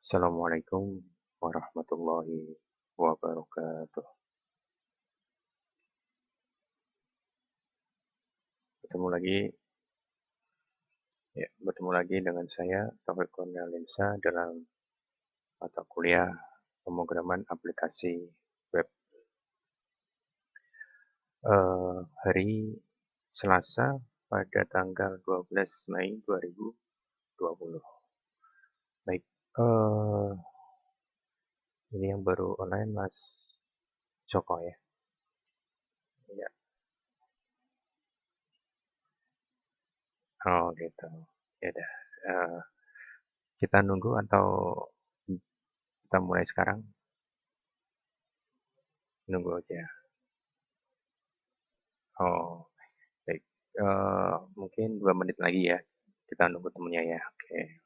Assalamualaikum warahmatullahi wabarakatuh. Bertemu lagi, bertemu lagi dengan saya Taufik Kurniawansyah dalam mata kuliah pemrograman aplikasi web. Hari Selasa pada tanggal 12 Mei 2020. Baik, eh, ini yang baru online Mas Joko ya. Ya. Oh gitu. Ya udah. Eh, kita nunggu atau kita mulai sekarang? Nunggu aja. Oh, baik. Mungkin 2 menit lagi ya. Kita nunggu temennya ya. Oke.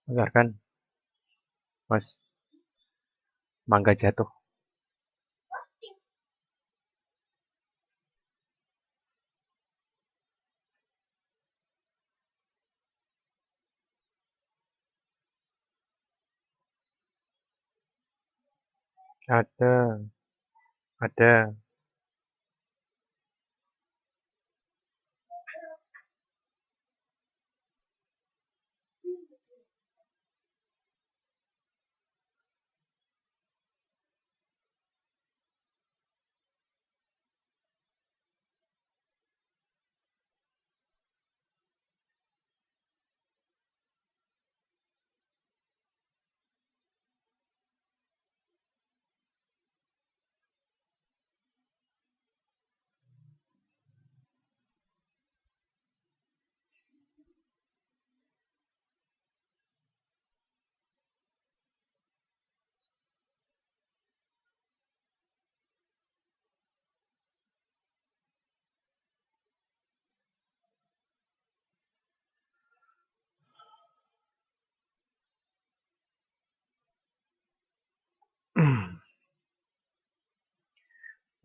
Bentar kan, Mas, mangga jatuh. Ada, ada.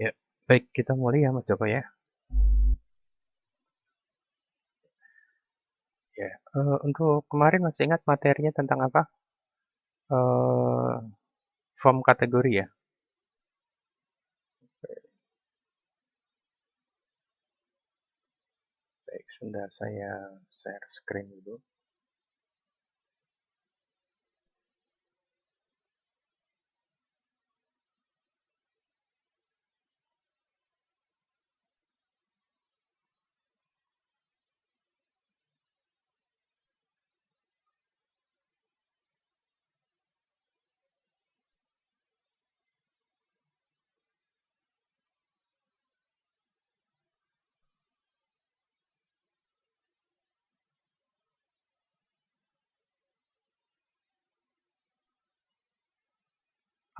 Ya, baik kita mulai ya Mas Joko ya. Ya, untuk kemarin masih ingat materinya tentang apa? Eh, Form kategori ya. Baik, sebentar saya share screen dulu.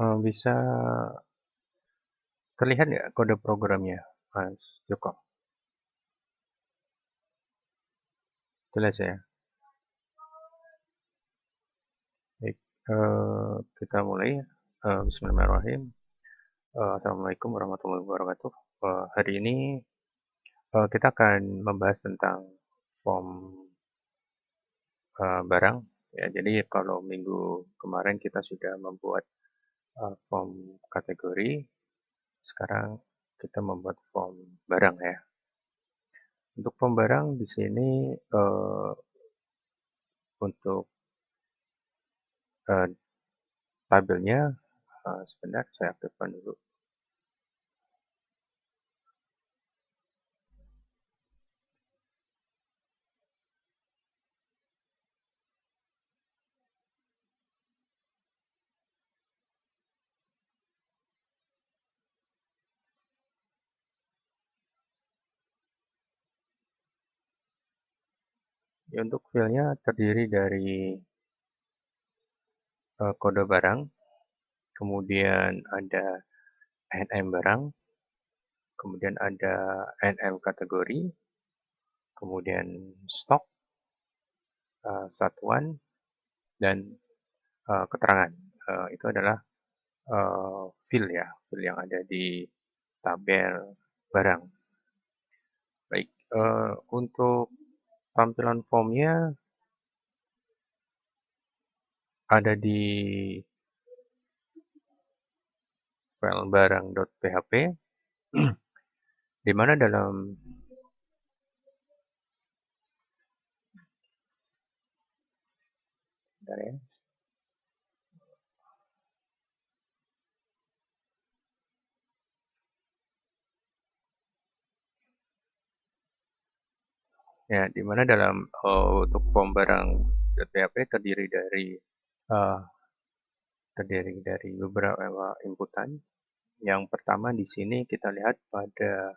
Bisa terlihat nggak kode programnya, Mas Joko? Jelas ya. Baik, kita mulai. Bismillahirrahmanirrahim. Assalamualaikum warahmatullahi wabarakatuh. Hari ini kita akan membahas tentang form barang. Ya, jadi kalau minggu kemarin kita sudah membuat form kategori, sekarang kita membuat form barang ya. Untuk form barang di sini untuk eh, tabelnya sebentar saya aktifkan dulu. Ya, untuk filenya terdiri dari kode barang, kemudian ada NM barang, kemudian ada NM kategori, kemudian stok, satuan, dan keterangan. Itu adalah field ya, field yang ada di tabel barang. Baik, untuk tampilan formnya ada di file barang.php, di mana dalam bentar ya, ya di mana dalam untuk form barang.php uh, terdiri dari beberapa inputan. Yang pertama di sini kita lihat pada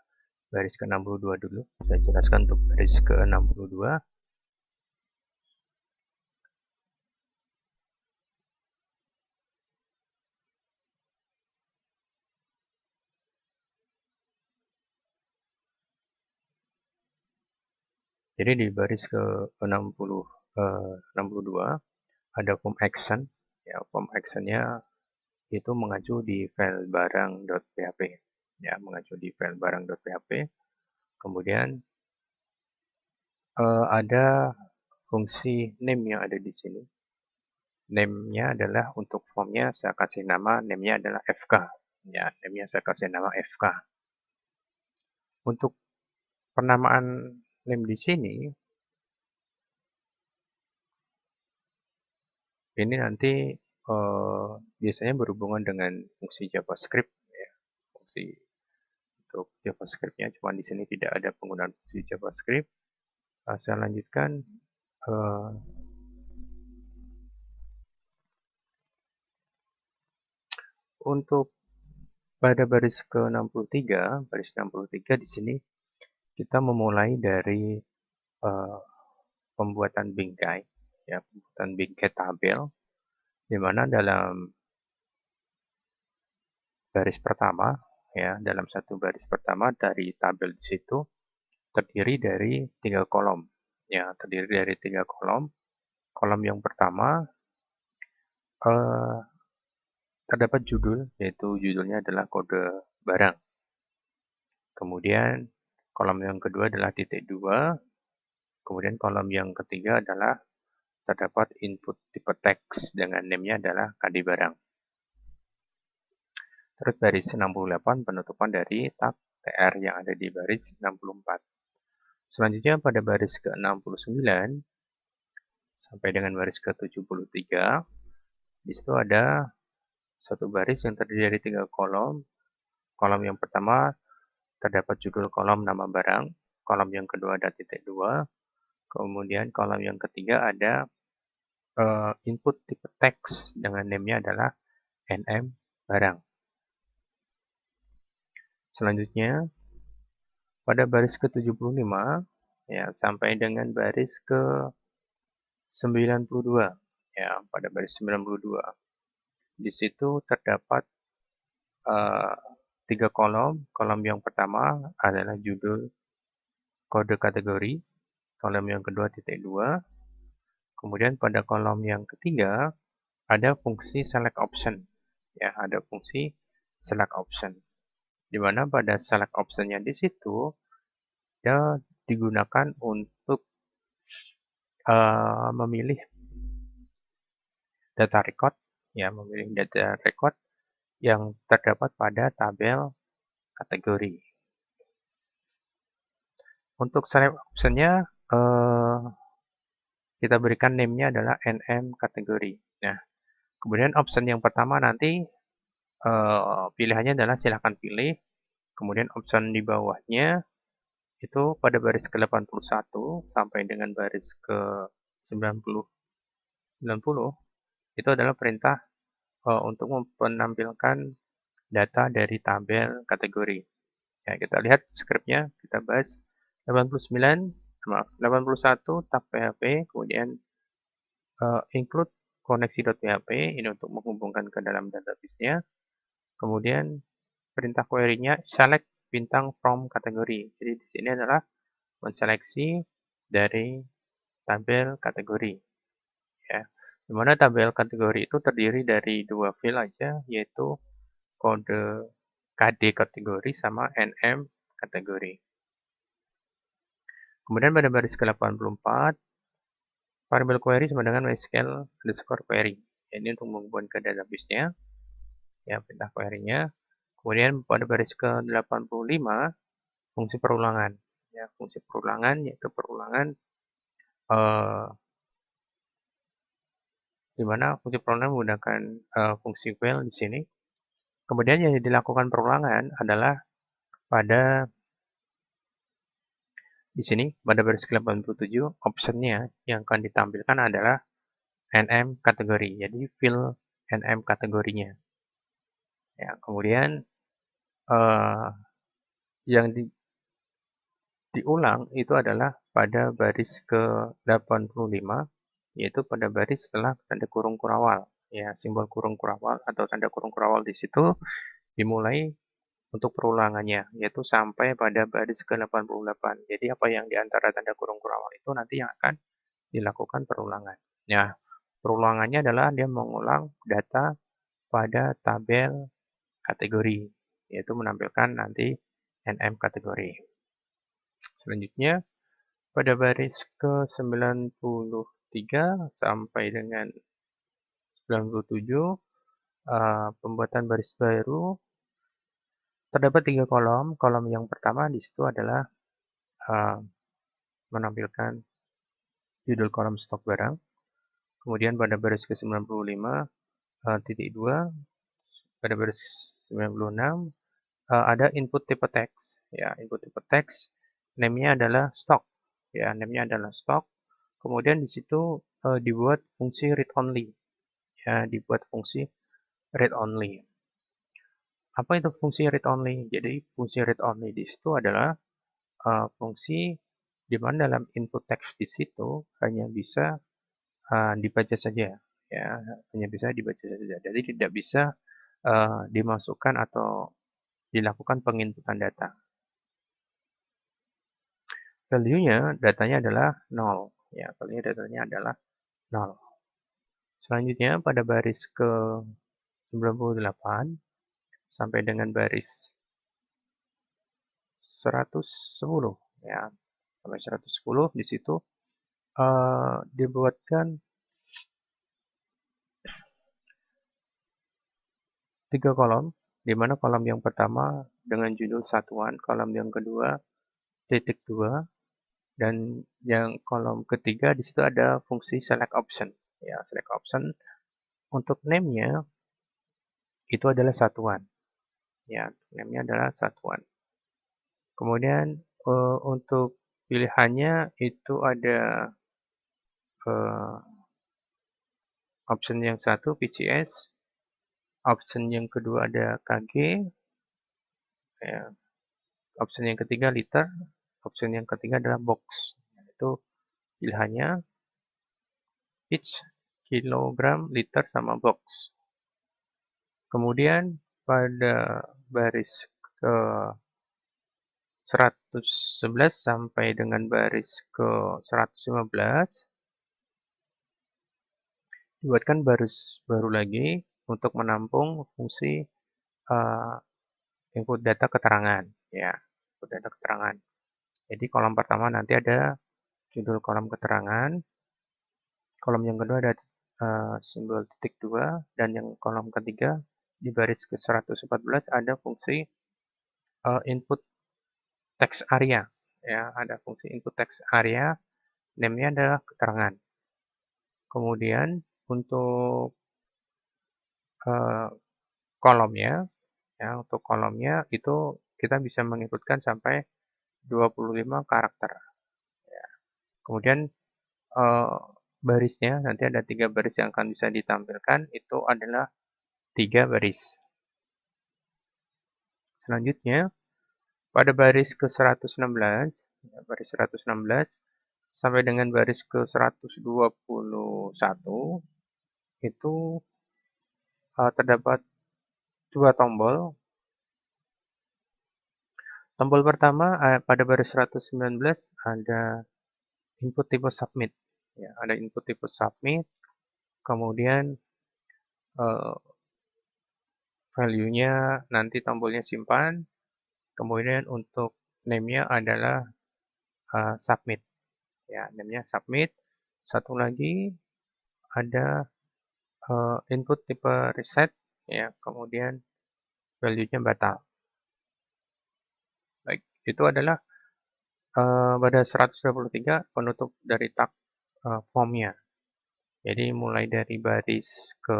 baris ke-62 dulu. Saya jelaskan untuk baris ke-62. Jadi di baris ke-62 ada form action, ya form actionnya itu mengacu di file barang.php, ya mengacu di file barang.php. Kemudian ada fungsi name yang ada di sini. Name-nya adalah untuk formnya saya kasih nama, name-nya adalah FK. Ya, name-nya saya kasih nama FK. Untuk penamaan name di sini, ini nanti biasanya berhubungan dengan fungsi JavaScript, ya. Fungsi untuk JavaScript-nya, cuma di sini tidak ada penggunaan fungsi JavaScript. Saya lanjutkan. Untuk pada baris ke-63, baris 63 di sini kita memulai dari pembuatan bingkai, ya, pembuatan bingkai tabel, di mana dalam baris pertama, ya, dalam satu baris pertama dari tabel di situ terdiri dari 3 kolom, ya, terdiri dari 3 kolom. Kolom yang pertama terdapat judul, yaitu judulnya adalah kode barang. Kemudian kolom yang kedua adalah titik 2. Kemudian kolom yang ketiga adalah terdapat input tipe teks dengan name-nya adalah KD barang. Terus baris 68 penutupan dari tab TR yang ada di baris 64. Selanjutnya pada baris ke-69 sampai dengan baris ke-73, di situ ada satu baris yang terdiri dari 3 kolom. Kolom yang pertama terdapat judul kolom nama barang, kolom yang kedua ada titik 2, kemudian kolom yang ketiga ada input tipe teks dengan name-nya adalah NM barang. Selanjutnya pada baris ke-75 ya sampai dengan baris ke-92, ya pada baris 92. Di situ terdapat 3 kolom. Kolom yang pertama adalah judul kode kategori, kolom yang kedua titik 2. Kemudian pada kolom yang ketiga ada fungsi select option, ya ada fungsi select option, di mana pada select optionnya di situ dia digunakan untuk memilih data record, ya memilih data record yang terdapat pada tabel kategori. Untuk select optionnya kita berikan name-nya adalah NM kategori. Nah, kemudian option yang pertama nanti pilihannya adalah silakan pilih. Kemudian option di bawahnya itu pada baris ke-81 sampai dengan baris ke-90 itu adalah perintah untuk menampilkan data dari tabel kategori. Ya, kita lihat skripnya, kita bahas 81 tab PHP, kemudian include koneksi.php ini untuk menghubungkan ke dalam database-nya. Kemudian perintah query-nya select bintang from kategori. Jadi di sini adalah menseleksi dari tabel kategori, ya. Di mana tabel kategori itu terdiri dari 2 file aja, yaitu kode KD kategori sama NM kategori. Kemudian pada baris ke-84 variable query sama dengan mysql_query. Ini untuk menghubungkan ke database-nya, ya perintah query-nya. Kemudian pada baris ke-85 fungsi perulangan, ya fungsi perulangan yaitu perulangan di mana fungsi perulangan menggunakan fungsi while di sini. Kemudian yang dilakukan perulangan adalah pada di sini pada baris ke-87 optionnya yang akan ditampilkan adalah NM kategori, jadi fill NM kategorinya. Ya, kemudian yang diulang itu adalah pada baris ke-85, yaitu pada baris setelah tanda kurung kurawal. Ya, simbol kurung kurawal atau tanda kurung kurawal di situ dimulai untuk perulangannya, yaitu sampai pada baris ke-88. Jadi apa yang di antara tanda kurung kurawal itu nanti yang akan dilakukan perulangan. Ya, Perulangannya adalah dia mengulang data pada tabel kategori, yaitu menampilkan nanti NM kategori. Selanjutnya, pada baris ke-93 sampai dengan 97, pembuatan baris baru, terdapat 3 kolom. Kolom yang pertama di situ adalah menampilkan judul kolom stok barang. Kemudian pada baris ke-95, titik 2, pada baris 96, ada input tipe teks. Ya, input tipe teks, name-nya adalah stok. Ya, name-nya adalah stok. Kemudian di situ dibuat fungsi read only. Ya, dibuat fungsi read only. Apa itu fungsi read only? Jadi fungsi read only di situ adalah fungsi di mana dalam input teks di situ hanya bisa dibaca saja. Ya, hanya bisa dibaca saja. Jadi tidak bisa dimasukkan atau dilakukan penginputan data. Value-nya datanya adalah 0. Ya, value datanya adalah 0. Selanjutnya pada baris ke-98 sampai dengan baris 110 ya. Sampai 110 di situ dibuatkan 3 kolom, di mana kolom yang pertama dengan judul satuan, kolom yang kedua titik 2, dan yang kolom ketiga di situ ada fungsi select option. Ya, select option untuk name-nya itu adalah satuan. Ya, name-nya adalah satuan. Kemudian untuk pilihannya itu ada option yang satu PCS, option yang kedua ada KG, ya, option yang ketiga liter, option yang ketiga adalah box. Itu pilihannya each, kilogram, liter, sama box. Kemudian pada baris ke 111 sampai dengan baris ke 115 dibuatkan baris baru lagi untuk menampung fungsi input data keterangan. Ya, input data keterangan. Jadi kolom pertama nanti ada judul kolom keterangan. Kolom yang kedua ada simbol titik 2, dan yang kolom ketiga di baris ke 114 ada fungsi input text area. Ya, ada fungsi input text area, name-nya adalah keterangan. Kemudian untuk kolomnya, ya, untuk kolomnya itu kita bisa menginputkan sampai 25 karakter. Ya. Kemudian barisnya nanti ada 3 baris yang akan bisa ditampilkan, itu adalah 3 baris. Selanjutnya pada baris ke 116, ya, baris 116 sampai dengan baris ke 121 itu terdapat 2 tombol. Tombol pertama pada baris 119 ada input tipe submit. Ya, ada input tipe submit. Kemudian value-nya nanti tombolnya simpan. Kemudian untuk name-nya adalah submit. Ya, name-nya submit. Satu lagi ada input tipe reset. Ya, kemudian value-nya batal. Baik, itu adalah pada 123 penutup dari tab form-nya. Jadi mulai dari baris ke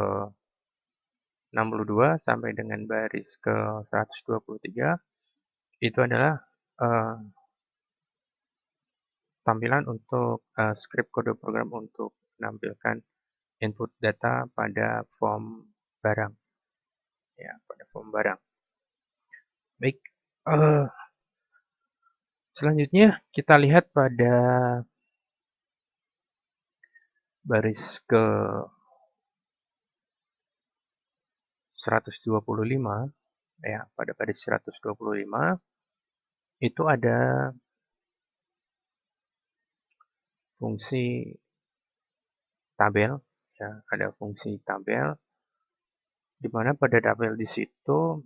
62 sampai dengan baris ke 123 itu adalah tampilan untuk script kode program untuk menampilkan input data pada form barang. Ya, pada form barang. Baik, selanjutnya kita lihat pada baris ke 125, ya, pada baris 125 itu ada fungsi tabel. ya, ada fungsi tabel, di mana pada tabel di situ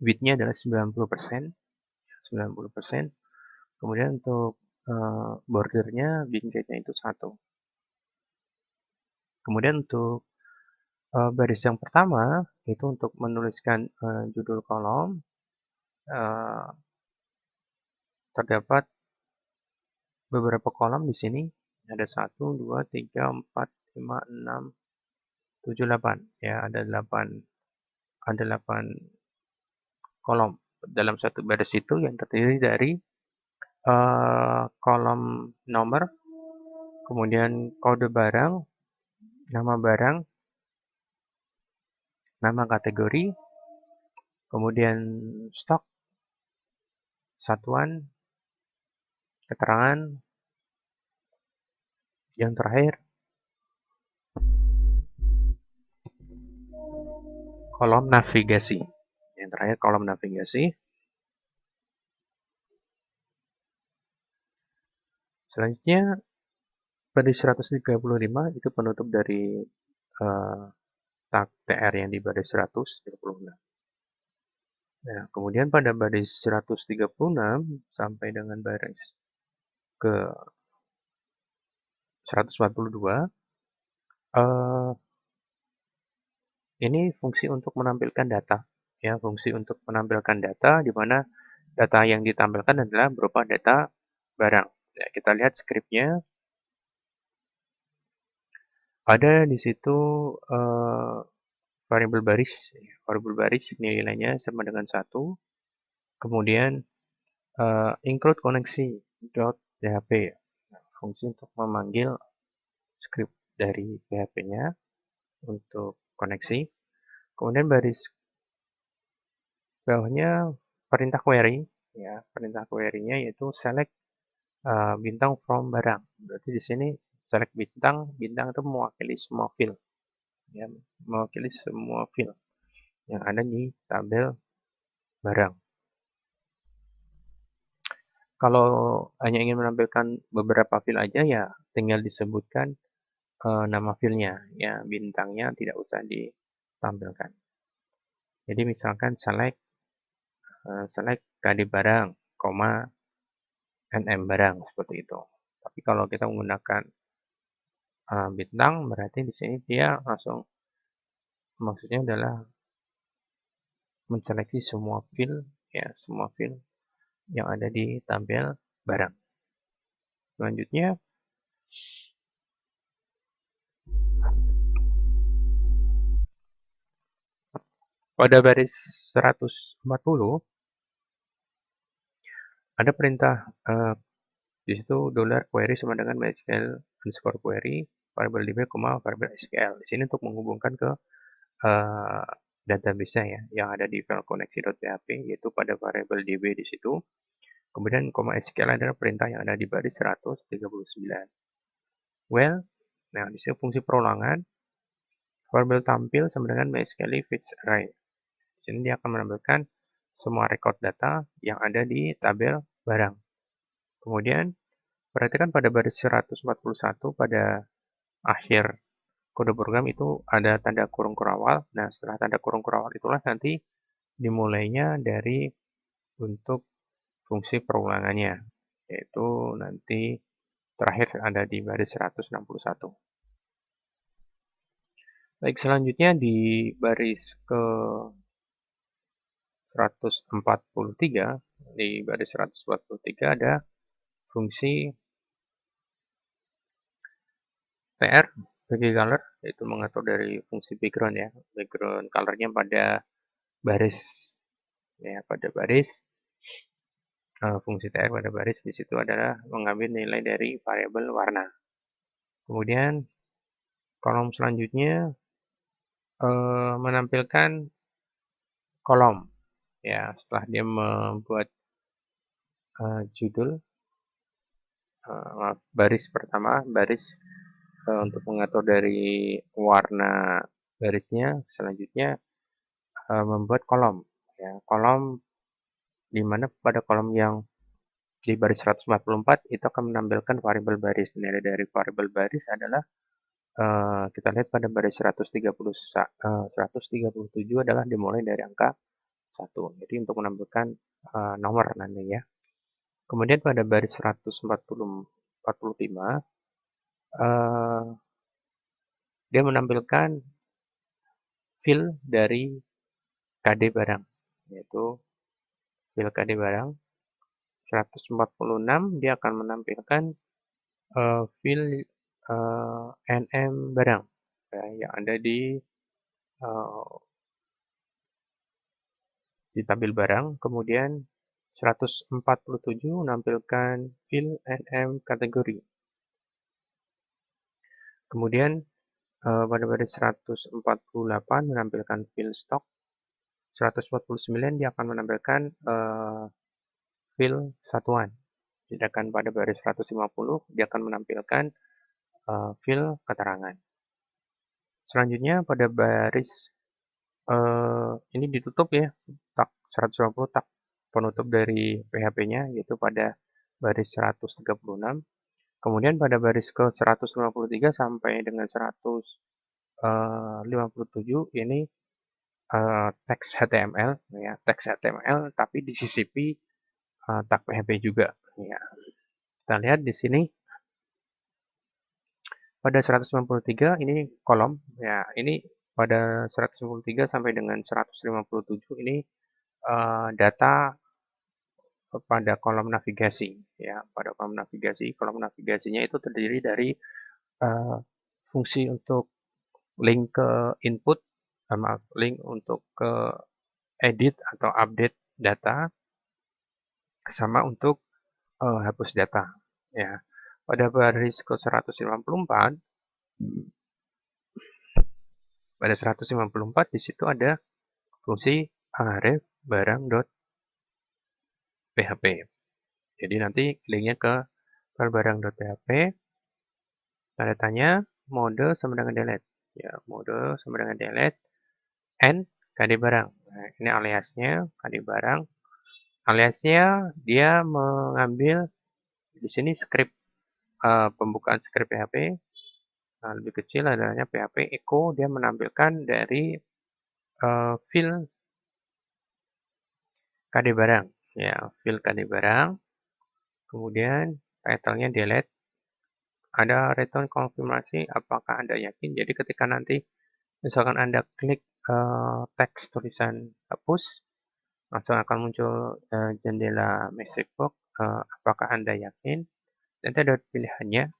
width-nya adalah 90%, 90%. Kemudian untuk bordernya bingkaitnya itu 1. Kemudian untuk baris yang pertama itu untuk menuliskan judul kolom, terdapat beberapa kolom di sini. Ada 1, 2, 3, 4, 5, 6, 7, 8. Ya, ada 8 kolom dalam satu baris itu yang terdiri dari kolom nomor, kemudian kode barang, barang, nama kategori, kemudian stok, satuan, keterangan, yang terakhir kolom navigasi. Yang terakhir kolom navigasi. Selanjutnya baris 135 itu penutup dari tag TR yang di baris 136. Nah, kemudian pada baris 136 sampai dengan baris ke 142, ini fungsi untuk menampilkan data. Ya, fungsi untuk menampilkan data di mana data yang ditampilkan adalah berupa data barang. Ya, kita lihat skripnya. Ada di situ variabel baris. Variabel baris nilainya sama dengan 1. Kemudian include koneksi .php. Fungsi untuk memanggil script dari PHP-nya untuk koneksi. Kemudian baris bawahnya perintah query. Ya, perintah query-nya yaitu select bintang from barang. Berarti di sini select bintang, bintang itu mewakili semua field. Ya, mewakili semua field yang ada di tabel barang. Kalau hanya ingin menampilkan beberapa field aja ya tinggal disebutkan nama fieldnya, ya bintangnya tidak usah ditampilkan. Jadi misalkan select KD barang, NM barang seperti itu. Tapi kalau kita menggunakan bintang berarti di sini dia langsung maksudnya adalah menseleksi semua field, ya semua field yang ada di tabel barang. Selanjutnya pada baris 140 ada perintah di situ $query sama dengan MySQL underscore query variable db, variable SQL. Di sini untuk menghubungkan ke database ya yang ada di file koneksi.php yaitu pada variable db di situ. Kemudian SQL adalah perintah yang ada di baris 139. Well, nah di sini fungsi perulangan variable tampil sama dengan MySQL fetch array. Di sini dia akan menampilkan semua record data yang ada di tabel barang. Kemudian perhatikan pada baris 141 pada akhir kode program itu ada tanda kurung kurawal. Nah, setelah tanda kurung kurawal itulah nanti dimulainya dari untuk fungsi perulangannya, yaitu nanti terakhir ada di baris 161. Baik, selanjutnya di baris ke 143, di baris 143 ada fungsi TR bagi color, yaitu mengatur dari fungsi background ya, background colornya pada baris ya, pada baris fungsi TR pada baris di situ adalah mengambil nilai dari variabel warna. Kemudian kolom selanjutnya menampilkan kolom ya setelah dia membuat judul baris pertama, baris untuk mengatur dari warna barisnya, selanjutnya membuat kolom ya, kolom di mana pada kolom yang di baris 144 itu akan menampilkan variabel baris. Nilai dari variabel baris adalah kita lihat pada baris 137 adalah dimulai dari angka 1. Jadi untuk menampilkan nomor nanti ya. Kemudian pada baris 145 dia menampilkan fill dari KD barang, yaitu fill KD barang. 146 dia akan menampilkan fill NM barang ya, yang ada di tabel barang. Kemudian 147 menampilkan fill NM kategori. Kemudian pada baris 148 menampilkan fill stock. 149 dia akan menampilkan fill satuan. Sedangkan pada baris 150 dia akan menampilkan fill keterangan. Selanjutnya pada baris ini ditutup ya, tak 150 tak penutup dari PHP-nya, yaitu pada baris 136. Kemudian pada baris ke 153 sampai dengan 157 ini teks HTML ya, teks HTML tapi disisipi tag PHP juga ya. Kita lihat di sini pada 193 ini kolom ya, ini pada 153 sampai dengan 157 ini data pada kolom navigasi ya. Pada kolom navigasinya itu terdiri dari fungsi untuk link ke input sama link untuk ke edit atau update data sama untuk hapus data ya. Pada baris ke 154 di situ ada fungsi array barang.php. Jadi nanti linknya ke barang.php, tanda tanya mode sama dengan delete ya, mode sama dengan delete and KD barang. Nah, ini aliasnya KD barang. Aliasnya dia mengambil di sini script pembukaan script PHP. Nah, lebih kecil adanya PHP echo, dia menampilkan dari fill KD barang ya, fill KD barang. Kemudian title-nya delete. Ada return konfirmasi apakah Anda yakin. Jadi ketika nanti misalkan Anda klik teks tulisan hapus, langsung akan muncul jendela message box, apakah Anda yakin. Nanti ada pilihannya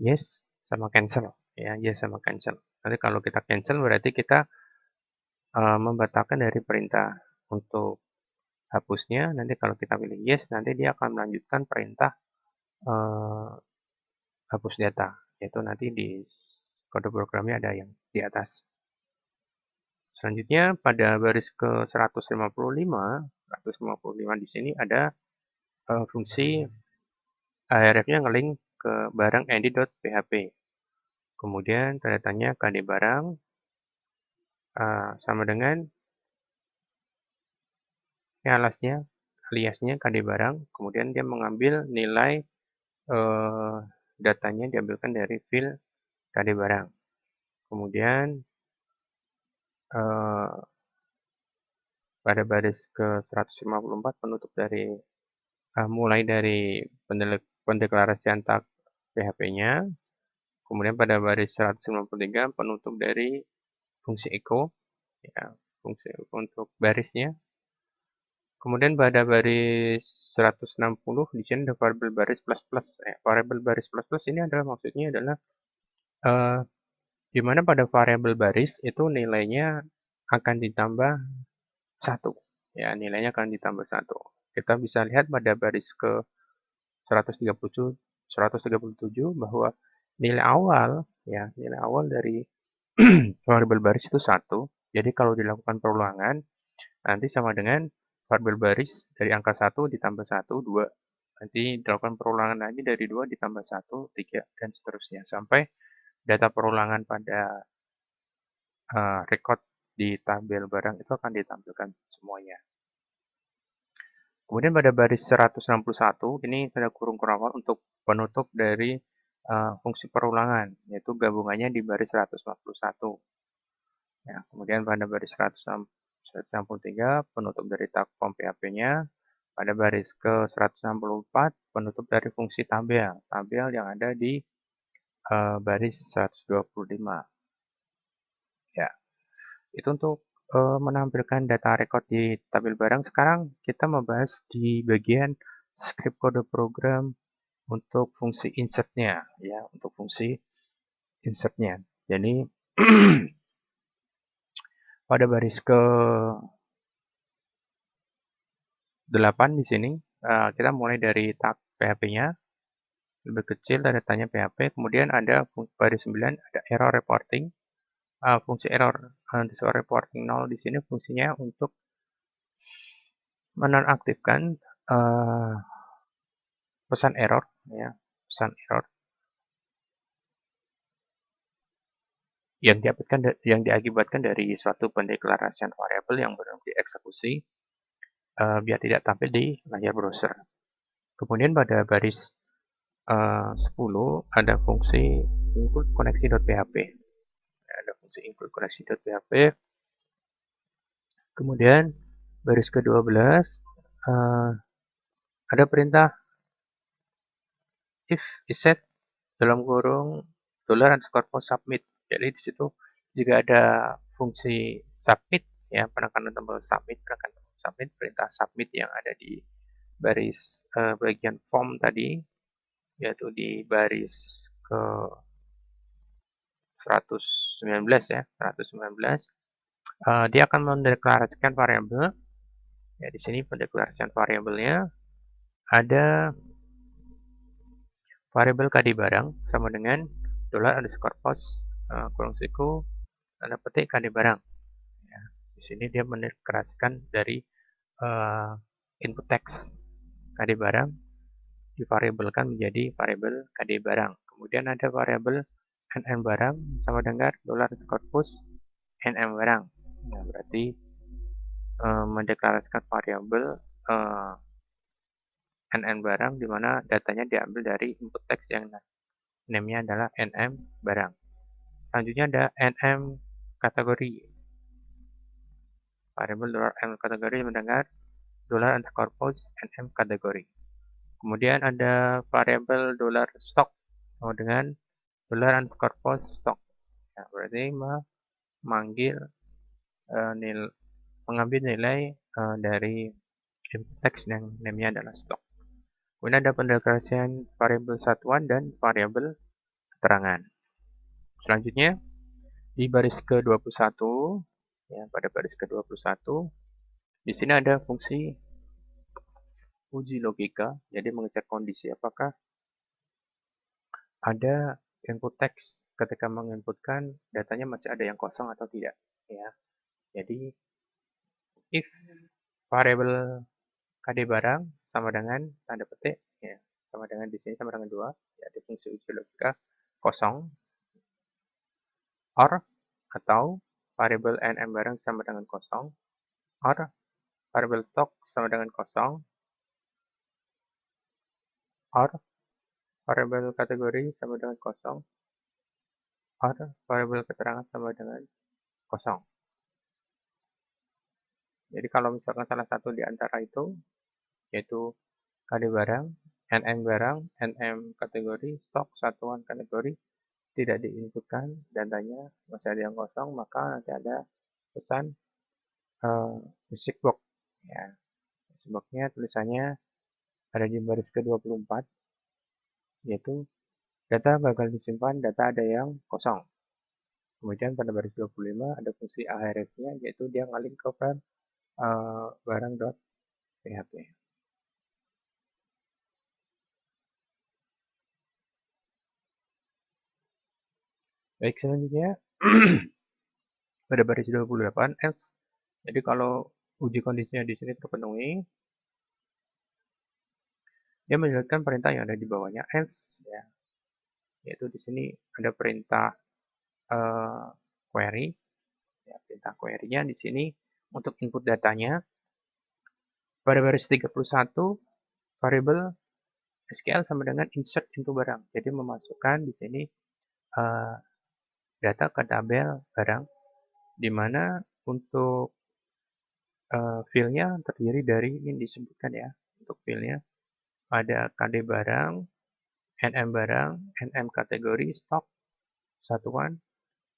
yes sama cancel ya, yes sama cancel. Nanti kalau kita cancel berarti kita membatalkan dari perintah untuk hapusnya. Nanti kalau kita pilih yes, nanti dia akan melanjutkan perintah hapus data, yaitu nanti di kode programnya ada yang di atas. Selanjutnya pada baris ke 155 di sini ada fungsi href-nya ngelink ke barang edit.php. Kemudian tanda tanya KD barang sama dengan aliasnya KD barang. Kemudian dia mengambil nilai datanya diambilkan dari fill KD barang. Kemudian pada baris ke 154 penutup dari mulai dari pendeklarasian tag PHP-nya. Kemudian pada baris 153 penutup dari fungsi echo ya, fungsi untuk barisnya. Kemudian pada baris 160 di sini ada variabel baris plus plus. Variabel baris plus plus ini adalah maksudnya adalah di mana pada variabel baris itu nilainya akan ditambah 1. Ya, nilainya akan ditambah 1. Kita bisa lihat pada baris ke 137 bahwa nilai awal dari variabel baris itu 1. Jadi kalau dilakukan perulangan nanti sama dengan variabel baris dari angka 1 ditambah 1, 2. Nanti dilakukan perulangan lagi dari 2 ditambah 1, 3, dan seterusnya. Sampai data perulangan pada record di tabel barang itu akan ditampilkan semuanya. Kemudian pada baris 161 ini tanda kurung kurang untuk penutup dari fungsi perulangan, yaitu gabungannya di baris 141. Ya, kemudian pada baris 163 penutup dari tab form PHP-nya, pada baris ke 164 penutup dari fungsi tabel, tabel yang ada di baris 125. Ya, itu untuk menampilkan data record di tabel barang. Sekarang kita membahas di bagian script kode program untuk fungsi insert-nya, ya, untuk fungsi insert-nya. Jadi pada baris ke 8 di sini kita mulai dari tab PHP-nya, lebih kecil tanda tanya PHP, kemudian ada baris 9 ada error reporting. Fungsi error reporting 0 di sini fungsinya untuk menonaktifkan pesan error, ya, pesan error yang diakibatkan dari suatu pendeklarasian variabel yang belum dieksekusi biar tidak tampil di layar browser. Kemudian pada baris 10 ada fungsi include connection.php. Ada fungsi include connection.php. Kemudian baris ke-12 ada perintah if iset dalam kurung $_post submit. Jadi di situ juga ada fungsi submit, ya, penekanan tombol submit, perintah submit yang ada di baris bagian form tadi, yaitu di baris ke 119, ya, 119. Dia akan mendeklarasikan variabel. Ya, di sini pendeklarasian variabelnya ada variabel KD barang sama dengan $_post kurung siku tanda petik KD barang. Ya, di sini dia mendeklarasikan dari input text KD barang divariabelkan menjadi variabel KD barang. Kemudian ada variabel nm barang sama dengan $_push nm barang. Nah, berarti mendeklarasikan variabel nm barang di mana datanya diambil dari input text yang name-nya adalah nm barang. Selanjutnya ada nm kategori. Variabel $_n kategori mendengar $_post nm kategori. Kemudian ada variabel $stock dengan $_post stock. Ya, berarti mengambil nilai dari input text yang name-nya adalah stock. Kemudian ada pendeklarasian variabel satuan dan variabel keterangan. Selanjutnya di baris ke-21, ya, pada baris ke-21 di sini ada fungsi uji logika, jadi mengecek kondisi apakah ada input text ketika menginputkan datanya masih ada yang kosong atau tidak, ya. Jadi if variabel KD barang sama dengan tanda petik, ya, sama dengan di sini sama dengan 2, yaitu fungsi uji logika kosong, or atau variabel nm barang sama dengan kosong, or variabel stock sama dengan kosong, or variabel kategori sama dengan kosong, or variabel keterangan sama dengan kosong. Jadi kalau misalkan salah satu di antara itu, yaitu KD barang, nm barang, nm kategori, stok satuan kategori, tidak diinputkan datanya, masih ada yang kosong, maka nanti ada pesan music box. Ya, music box-nya tulisannya ada di baris ke-24, yaitu data gagal disimpan, data ada yang kosong. Kemudian pada baris 25 ada fungsi ahref-nya, yaitu dia ngalih ke file barang.php. Baik, selanjutnya pada baris 28 else. Jadi kalau uji kondisinya di sini terpenuhi, dia menjalankan perintah yang ada di bawahnya else, ya. Yaitu di sini ada perintah query, ya, perintah query-nya di sini untuk input datanya. pada baris 31 variabel SQL sama dengan insert into barang. Jadi memasukkan di sini data ke tabel barang, di mana untuk field-nya terdiri dari ini disebutkan ya. Untuk field-nya ada KD barang, NM barang, NM kategori, stok, satuan,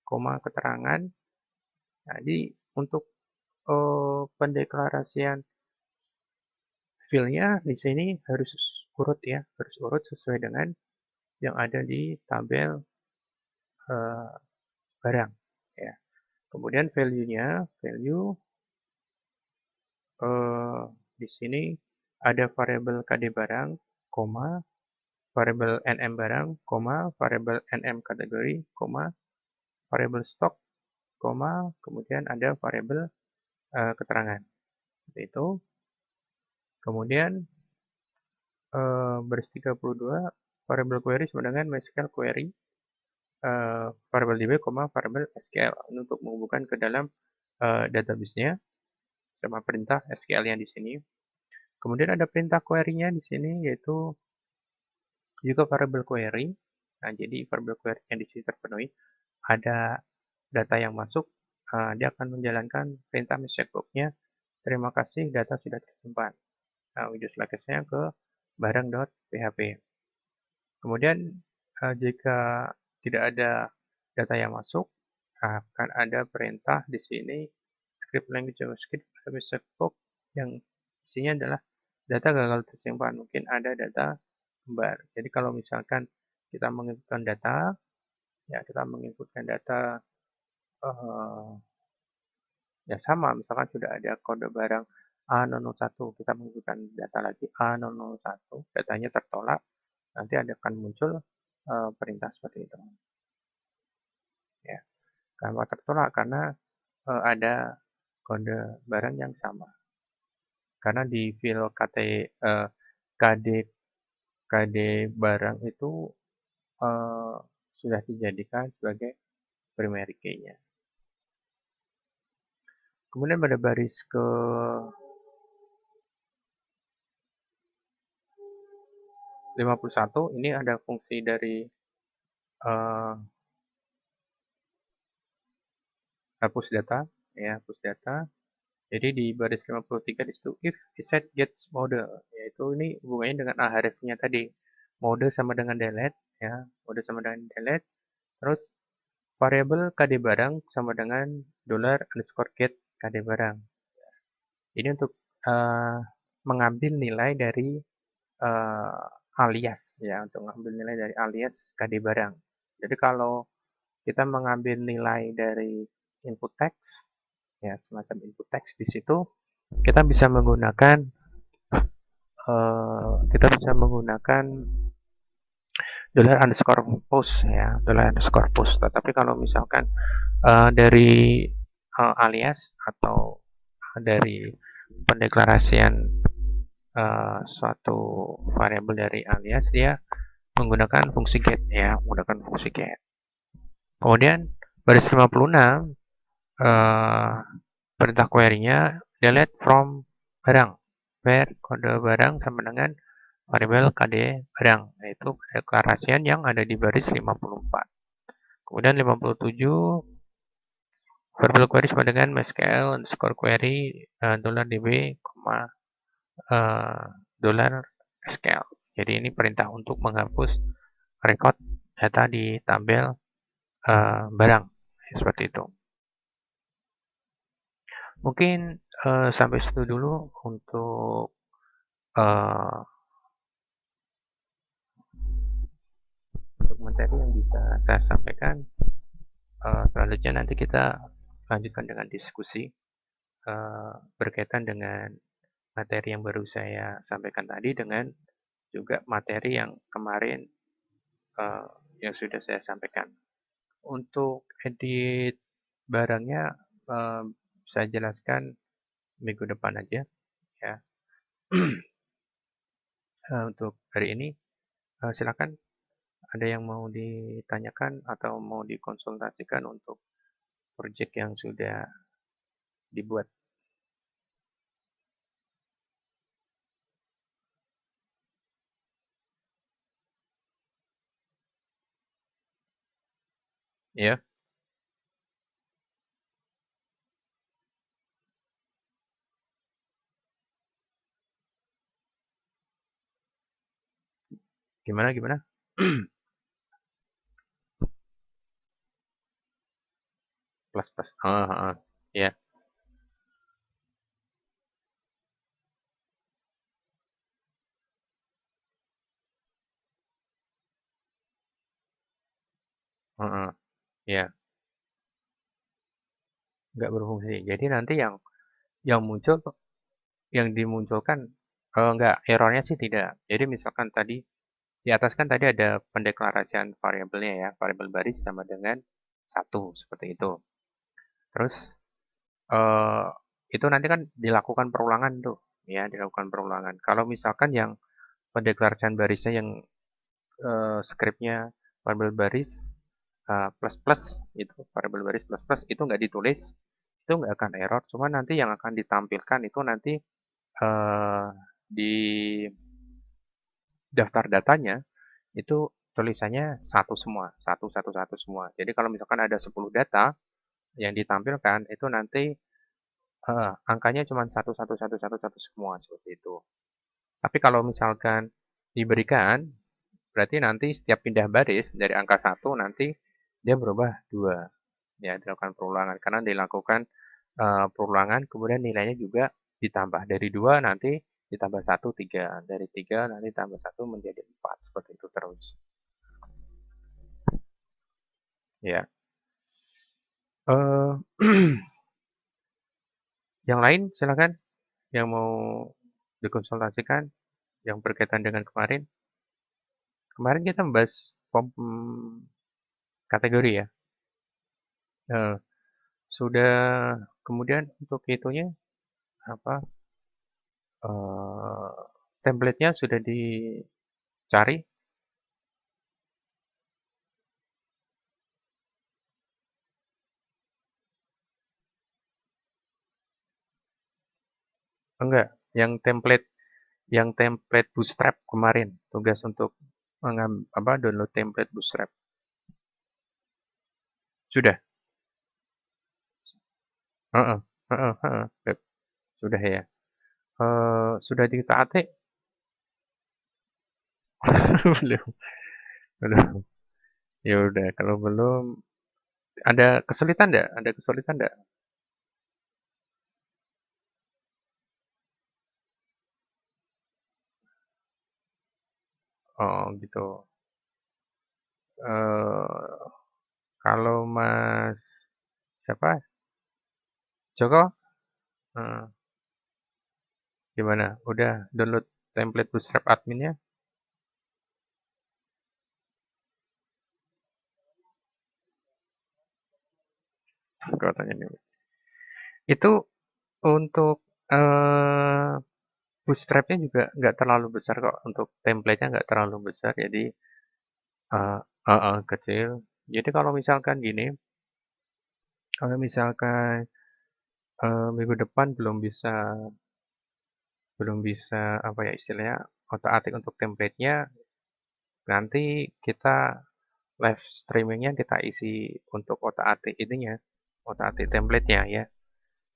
koma keterangan. Jadi untuk pendeklarasian field-nya di sini harus urut ya, harus urut sesuai dengan yang ada di tabel barang ya. Kemudian value-nya, value di sini ada variabel KD barang, koma, variabel NM barang, koma, variabel NM kategori, koma, variabel stok, koma, kemudian ada variabel keterangan. Seperti itu. Kemudian baris 32 variabel query sama dengan MySQL query variabel DB, variabel SQL ini untuk menghubungkan ke dalam database-nya sama perintah SQL-nya di sini. Kemudian ada perintah query-nya di sini yaitu juga variabel query. Nah, jadi variabel query yang di sini terpenuhi, ada data yang masuk, dia akan menjalankan perintah message box-nya. Terima kasih, data sudah tersimpan. Nah, ujung selekasinya ke barang.php. Kemudian jika tidak ada data yang masuk, akan ada perintah di sini script language JavaScript message box yang isinya adalah data gagal tersimpan. Mungkin ada data kembar. Jadi kalau misalkan kita menginputkan data, ya kita menginputkan data ya sama, misalkan sudah ada kode barang A001, kita menginputkan data lagi A001, datanya tertolak, nanti akan muncul perintah seperti itu. Ya, kenapa tertolak? Karena ada kode barang yang sama. Karena di file KD barang itu sudah dijadikan sebagai primary key-nya. Kemudian pada baris ke 51 ini ada fungsi dari hapus data, ya hapus data. Jadi di baris 53 di situ if set gets mode, yaitu ini hubungannya dengan ahref-nya tadi. Mode sama dengan delete, ya mode sama dengan delete. Terus variabel KD barang sama dengan $_get KD barang. Ini untuk mengambil nilai dari alias, ya untuk mengambil nilai dari alias KD barang. Jadi kalau kita mengambil nilai dari input text, ya semacam input text di situ, kita bisa menggunakan $_post ya, $_post. Tetapi kalau misalkan dari alias atau dari pendeklarasian suatu variabel dari alias, dia menggunakan fungsi get ya, menggunakan fungsi get. Kemudian baris 56 perintah query-nya delete from barang, where kode barang sama dengan variabel KD barang, yaitu pendeklarasian yang ada di baris 54. Kemudian 57 variabel query sama dengan MySQL_query $_db, $SQL. Jadi ini perintah untuk menghapus record data di tabel barang, seperti itu. Mungkin sampai situ dulu untuk materi yang bisa saya sampaikan. Selanjutnya nanti kita lanjutkan dengan diskusi berkaitan dengan materi yang baru saya sampaikan tadi dengan juga materi yang kemarin yang sudah saya sampaikan. Untuk edit barangnya saya jelaskan minggu depan aja ya. Untuk hari ini silakan ada yang mau ditanyakan atau mau dikonsultasikan untuk proyek yang sudah dibuat. Ya, gimana gimana? Plus plus. Heeh, heeh. Ya, heeh. Ya, nggak berfungsi. Jadi nanti yang muncul yang dimunculkan enggak, errornya sih tidak. Jadi misalkan tadi di atas kan tadi ada pendeklarasian variabelnya ya, variabel baris sama dengan satu seperti itu. Terus eh, itu nanti kan dilakukan perulangan tuh, ya dilakukan perulangan. Kalau misalkan yang pendeklarasian barisnya yang skripnya variabel baris plus plus itu variabel baris plus plus itu nggak ditulis, itu nggak akan error. Cuma nanti yang akan ditampilkan itu nanti eh, di daftar datanya itu tulisannya satu semua, satu satu satu semua. Jadi kalau misalkan ada 10 data yang ditampilkan itu nanti angkanya cuma satu satu satu satu satu semua seperti itu. Tapi kalau misalkan diberikan berarti nanti setiap pindah baris dari angka satu nanti dia berubah dua. Ya, dilakukan perulangan karena dilakukan perulangan kemudian nilainya juga ditambah dari dua nanti ditambah satu tiga, dari tiga nanti tambah satu menjadi empat seperti itu terus. Ya. Eh, yang lain silakan yang mau dikonsultasikan yang berkaitan dengan kemarin. Kemarin kita membahas kategori ya. Eh, sudah kemudian untuk itunya apa eh, template-nya sudah dicari? Enggak, yang template Bootstrap kemarin tugas untuk download template Bootstrap. Sudah. Heeh, heeh, heeh. Sudah ya. Sudah ditaati? Belum. Belum. Ya udah, kalau belum ada kesulitan enggak? Ada kesulitan enggak? Oh, gitu. eh Kalau Mas siapa? Joko? Eh, gimana? Udah download template Bootstrap adminnya? Katanya nih. Itu untuk bootstrap-nya juga nggak terlalu besar kok. Untuk template-nya nggak terlalu besar. Jadi kecil. Jadi kalau misalkan gini, kalau misalkan minggu depan belum bisa apa ya istilahnya otak-atik untuk template-nya, nanti kita live streaming-nya kita isi untuk otak-atik ininya, otak-atik template-nya ya.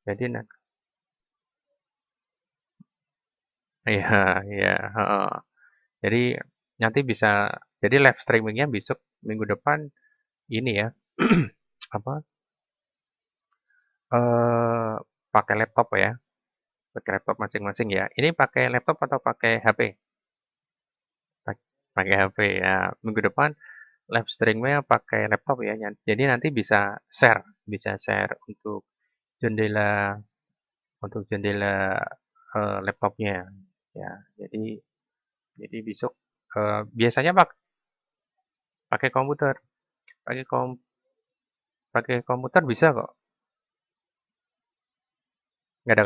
Jadi iya, iya, heeh. Jadi nanti bisa jadi live streaming-nya besok minggu depan ini ya, apa, eee, pakai laptop ya, pakai laptop masing-masing ya. Ini pakai laptop atau pakai HP? Pakai HP ya. Minggu depan live streaming-nya pakai laptop ya. Jadi nanti bisa share jendela untuk jendela laptopnya ya. Jadi besok biasanya pakai komputer, pakai kom pakai komputer bisa kok. Nggak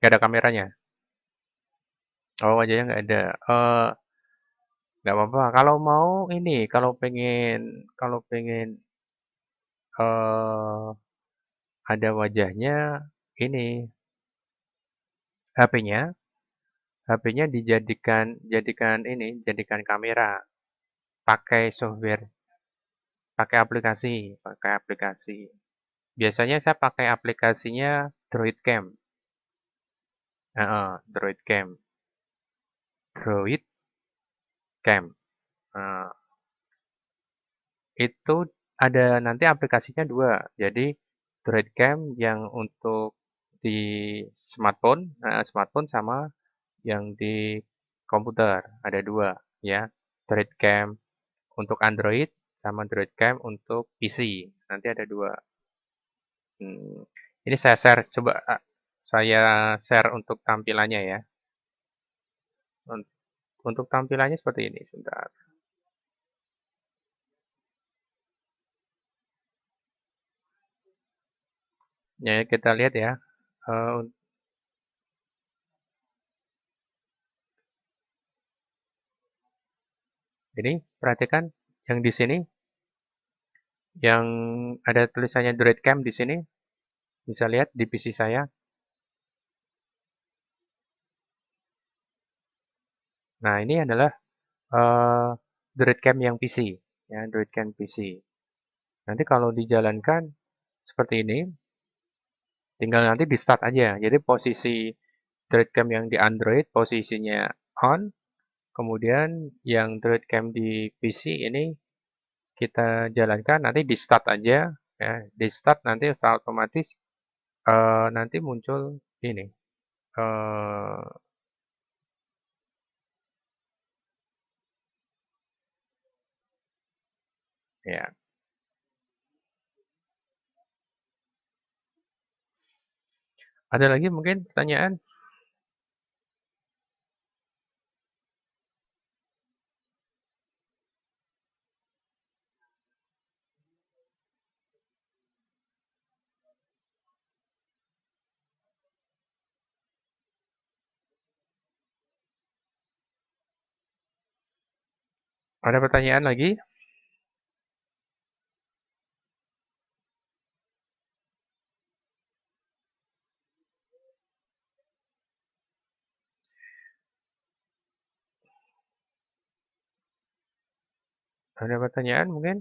ada kameranya. Oh, wajahnya nggak ada. Nggak apa-apa. Kalau mau ini, kalau pengen eh ada wajahnya, ini HP-nya, HP-nya jadikan kamera, pakai software, pakai aplikasi. Biasanya saya pakai aplikasinya DroidCam. DroidCam. DroidCam. Nah, itu ada nanti aplikasinya dua. Jadi DroidCam yang untuk di smartphone sama yang di komputer ada dua ya. DroidCam untuk Android sama DroidCam untuk PC. Nanti ada dua. Hmm, Ini saya share coba saya share untuk tampilannya ya. Untuk tampilannya seperti ini. Sebentar. Ya, kita lihat ya. Eh, Ini perhatikan yang di sini, yang ada tulisannya DroidCam di sini, bisa lihat di PC saya. Nah, ini adalah eh, DroidCam yang PC, ya, DroidCam PC. Nanti kalau dijalankan seperti ini, tinggal nanti di start aja. Jadi posisi DroidCam yang di Android posisinya on, kemudian yang DroidCam di PC ini kita jalankan nanti di start aja, ya, di start nanti otomatis nanti muncul ini. eh ya, ada lagi mungkin pertanyaan? Ada pertanyaan lagi? Ada pertanyaan mungkin?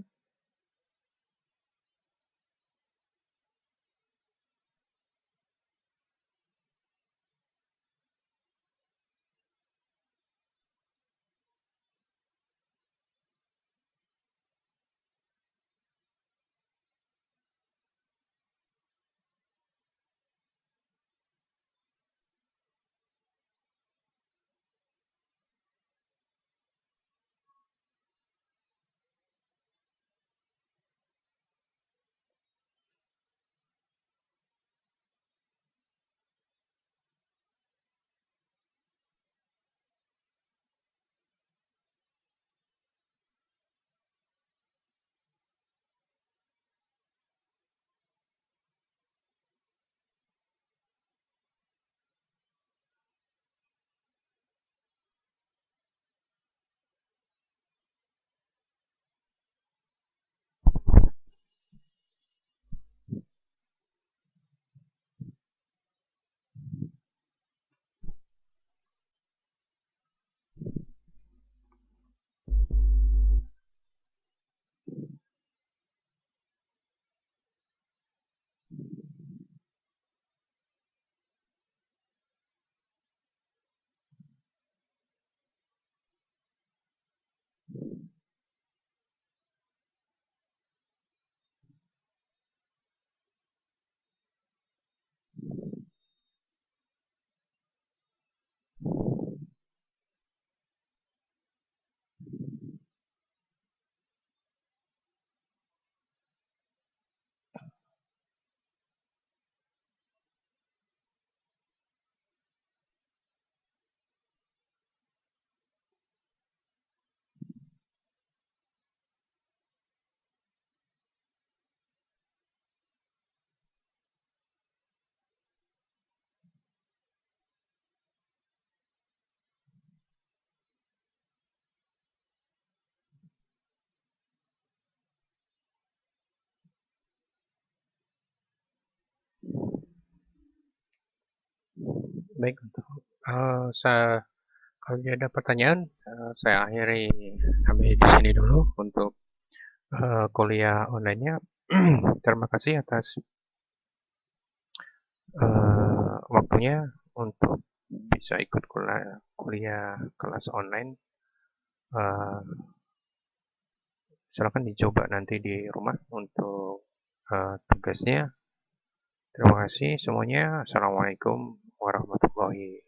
Baik, untuk saya, kalau tidak ada pertanyaan, saya akhiri sampai di sini dulu untuk kuliah online-nya. Terima kasih atas waktunya untuk bisa ikut kuliah kelas online. Eh, Silakan dicoba nanti di rumah untuk tugasnya. Terima kasih semuanya. Assalamualaikum warahmatullahi